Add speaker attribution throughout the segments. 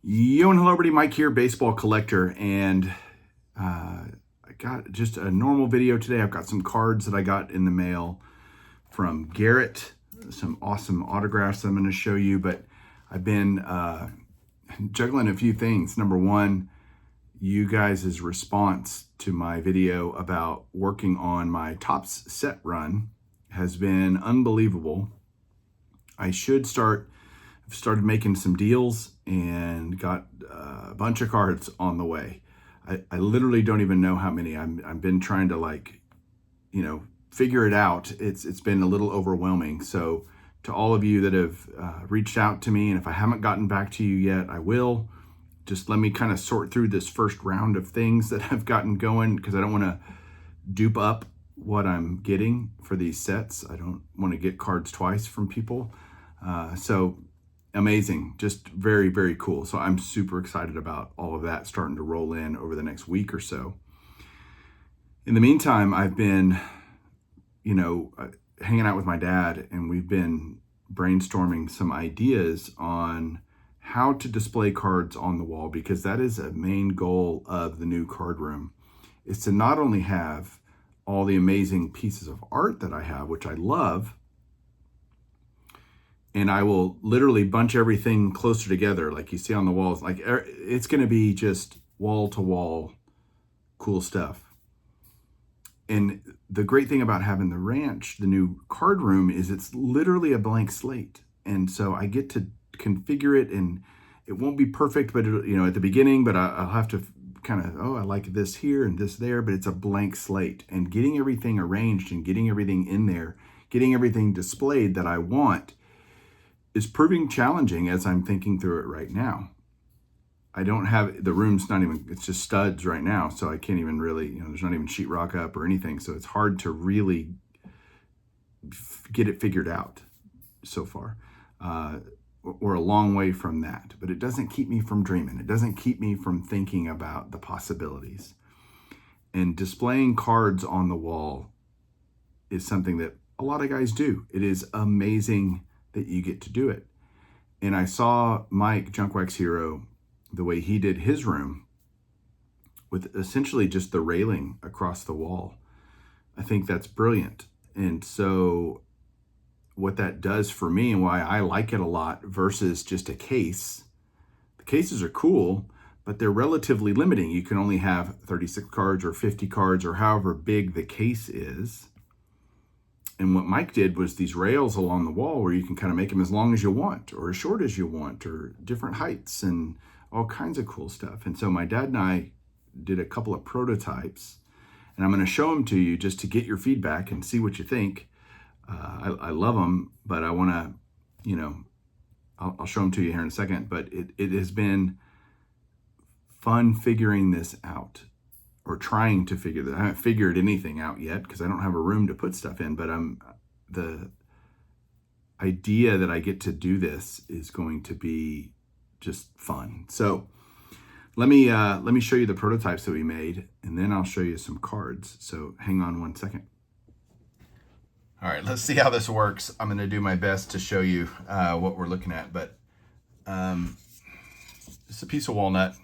Speaker 1: Yo and hello everybody, Mike here, baseball collector, and I got just a normal video today. I've got some cards that I got in the mail from Garrett, some awesome autographs I'm going to show you, but I've been juggling a few things. Number one, you guys' response to my video about working on my Topps set run has been unbelievable. I've started making some deals and got a bunch of cards on the way. I literally don't even know how many. I've been trying to figure it out. It's been a little overwhelming. So to all of you that have reached out to me, and if I haven't gotten back to you yet, I will. Just let me kind of sort through this first round of things that I've gotten going, because I don't want to dupe up what I'm getting for these sets. I don't want to get cards twice from people. So amazing, just very, very cool. So I'm super excited about all of that starting to roll in over the next week or so. In the meantime, I've been, hanging out with my dad, and we've been brainstorming some ideas on how to display cards on the wall, because that is a main goal of the new card room, is to not only have all the amazing pieces of art that I have, which I love, and I will literally bunch everything closer together like you see on the walls. Like, it's going to be just wall to wall cool stuff. And the great thing about having the ranch, the new card room, is it's literally a blank slate. And so I get to configure it, and it won't be perfect, but at the beginning, but I'll have to kind of, I like this here and this there, but it's a blank slate. And getting everything arranged and getting everything in there, getting everything displayed that I want, is proving challenging as I'm thinking through it right now. I don't have, the room's not even, it's just studs right now. So I can't even really, there's not even sheetrock up or anything. So it's hard to really get it figured out so far. We're a long way from that, but it doesn't keep me from dreaming. It doesn't keep me from thinking about the possibilities. And displaying cards on the wall is something that a lot of guys do. It is amazing that you get to do it. And I saw Mike, Junk Wax Hero, the way he did his room with essentially just the railing across the wall. I think that's brilliant. And so what that does for me, and why I like it a lot versus just a case, the cases are cool, but they're relatively limiting. You can only have 36 cards or 50 cards or however big the case is. And what Mike did was these rails along the wall where you can kind of make them as long as you want or as short as you want or different heights and all kinds of cool stuff. And so my dad and I did a couple of prototypes, and I'm going to show them to you just to get your feedback and see what you think. I love them, but I want to, I'll show them to you here in a second, but it has been fun figuring this out, or trying to figure that. I haven't figured anything out yet because I don't have a room to put stuff in, but the idea that I get to do this is going to be just fun. So let me show you the prototypes that we made, and then I'll show you some cards. So hang on one second. All right, let's see how this works. I'm going to do my best to show you what we're looking at, but it's a piece of walnut.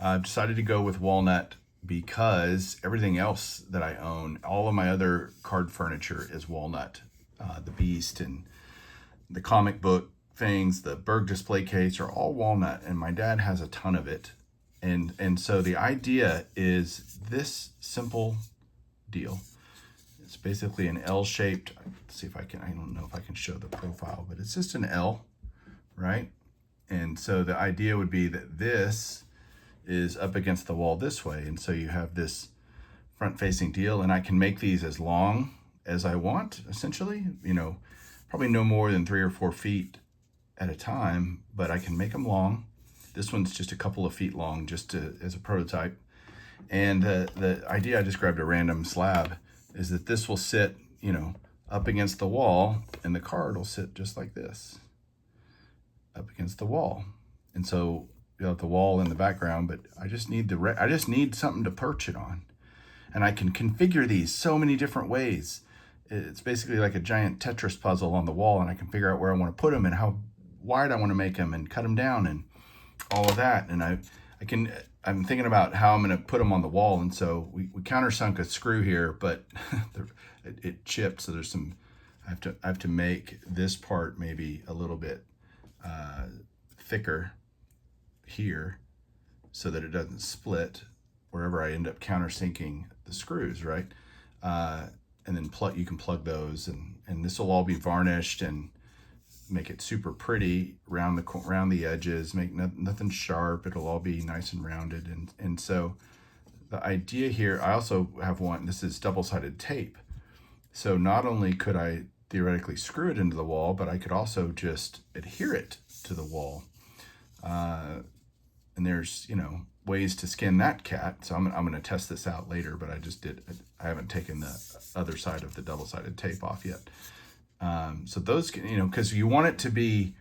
Speaker 1: I've decided to go with walnut because everything else that I own, all of my other card furniture is walnut. The Beast and the comic book things, the Berg display case are all walnut, and my dad has a ton of it. And so the idea is this simple deal. It's basically an L-shaped, let's see if I don't know if I can show the profile, but it's just an L, right? And so the idea would be that this is up against the wall this way. And so you have this front-facing deal, and I can make these as long as I want, essentially, probably no more than 3 or 4 feet at a time, but I can make them long. This one's just a couple of feet long, just as a prototype. And the idea, I just grabbed a random slab, is that this will sit, up against the wall, and the card will sit just like this, up against the wall. And so you have the wall in the background, but I just need something to perch it on. And I can configure these so many different ways. It's basically like a giant Tetris puzzle on the wall, and I can figure out where I want to put them and how wide I want to make them and cut them down. And all of that. And I'm thinking about how I'm going to put them on the wall. And so we countersunk a screw here, but it chipped. So there's some, I have to make this part maybe a little bit thicker here so that it doesn't split wherever I end up countersinking the screws, right? And then you can plug those, and this will all be varnished and make it super pretty around the edges, make nothing sharp. It'll all be nice and rounded. And so the idea here, I also have one, this is double-sided tape. So not only could I theoretically screw it into the wall, but I could also just adhere it to the wall. And there's, ways to skin that cat. So I'm going to test this out later, but I haven't taken the other side of the double-sided tape off yet. So those, because you want it to be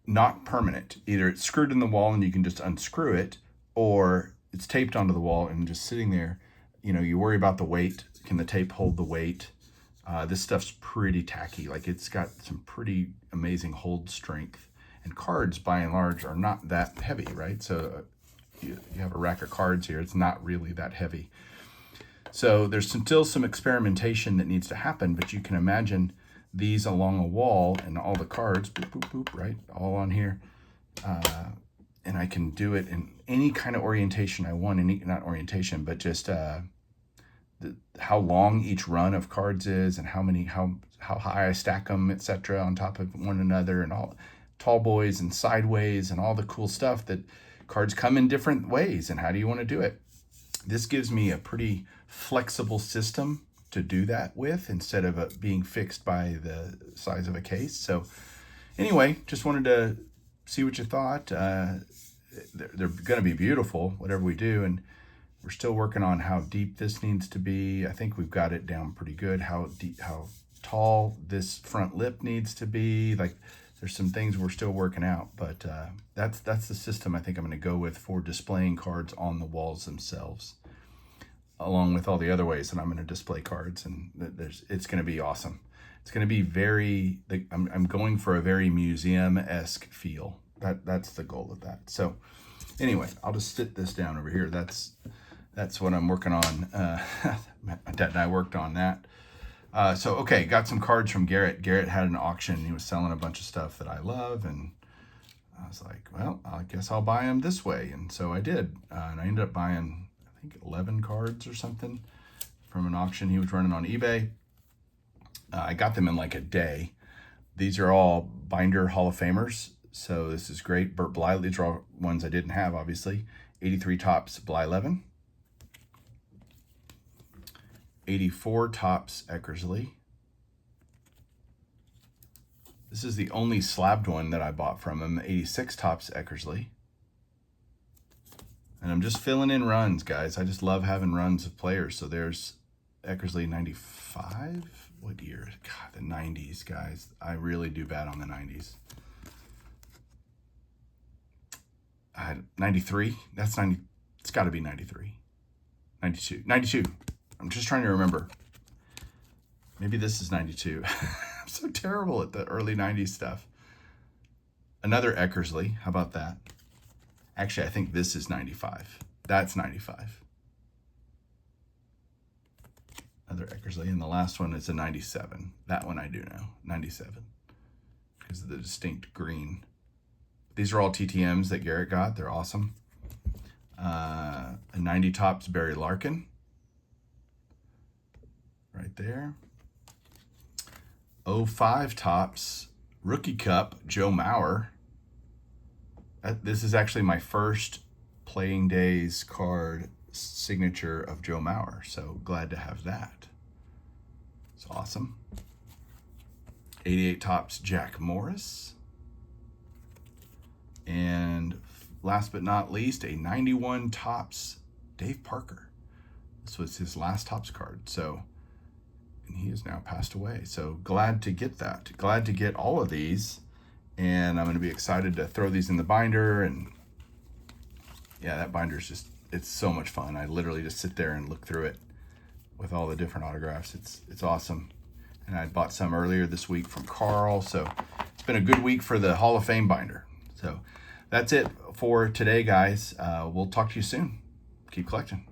Speaker 1: not permanent. Either it's screwed in the wall and you can just unscrew it, or it's taped onto the wall and just sitting there. You worry about the weight. Can the tape hold the weight? This stuff's pretty tacky. Like, it's got some pretty amazing hold strength. And cards, by and large, are not that heavy, right? So you have a rack of cards here. It's not really that heavy. So there's still some experimentation that needs to happen, but you can imagine these along a wall and all the cards, boop, boop, boop, right? All on here. And I can do it in any kind of orientation I want, not orientation, but just how long each run of cards is and how high I stack them, etc., on top of one another, and all tall boys and sideways and all the cool stuff that cards come in different ways. And how do you want to do it? This gives me a pretty flexible system to do that with, instead of it being fixed by the size of a case. So anyway, just wanted to see what you thought. They're going to be beautiful, whatever we do. And we're still working on how deep this needs to be. I think we've got it down pretty good. How tall this front lip needs to be. Like, there's some things we're still working out, but that's the system I think I'm going to go with for displaying cards on the walls themselves, along with all the other ways that I'm going to display cards. And it's going to be awesome. It's going to be I'm going for a very museum-esque feel. That's the goal of that. So anyway, I'll just sit this down over here. That's what I'm working on. My dad and I worked on that. Okay, got some cards from Garrett. Garrett had an auction. He was selling a bunch of stuff that I love, and I was like, well, I guess I'll buy them this way. And so I did. And I ended up buying, I think, 11 cards or something from an auction he was running on eBay. I got them in like a day. These are all binder Hall of Famers. So this is great. Burt Bly, these are all ones I didn't have, obviously. 83 Topps Blyleven. 84 Topps Eckersley. This is the only slabbed one that I bought from him. 86 Topps Eckersley. And I'm just filling in runs, guys. I just love having runs of players. So there's Eckersley 95. What year? God, the 90s, guys. I really do bad on the 90s. 93. That's 90. It's got to be 93. 92. 92. I'm just trying to remember. Maybe this is 92. I'm so terrible at the early 90s stuff. Another Eckersley. How about that? Actually, I think this is 95. That's 95. Another Eckersley. And the last one is a 97. That one I do know. 97. Because of the distinct green. These are all TTMs that Garrett got. They're awesome. A 90 Topps Barry Larkin. Right there. 05 Topps Rookie Cup Joe Mauer. This is actually my first Playing Days card signature of Joe Mauer, so glad to have that. It's awesome. 88 Topps Jack Morris. And last but not least, a 91 Topps Dave Parker. This was his last Topps card, so, and he has now passed away. So glad to get that. Glad to get all of these. And I'm going to be excited to throw these in the binder. And yeah, that binder is just, it's so much fun. I literally just sit there and look through it with all the different autographs. It's awesome. And I bought some earlier this week from Carl. So it's been a good week for the Hall of Fame binder. So that's it for today, guys. We'll talk to you soon. Keep collecting.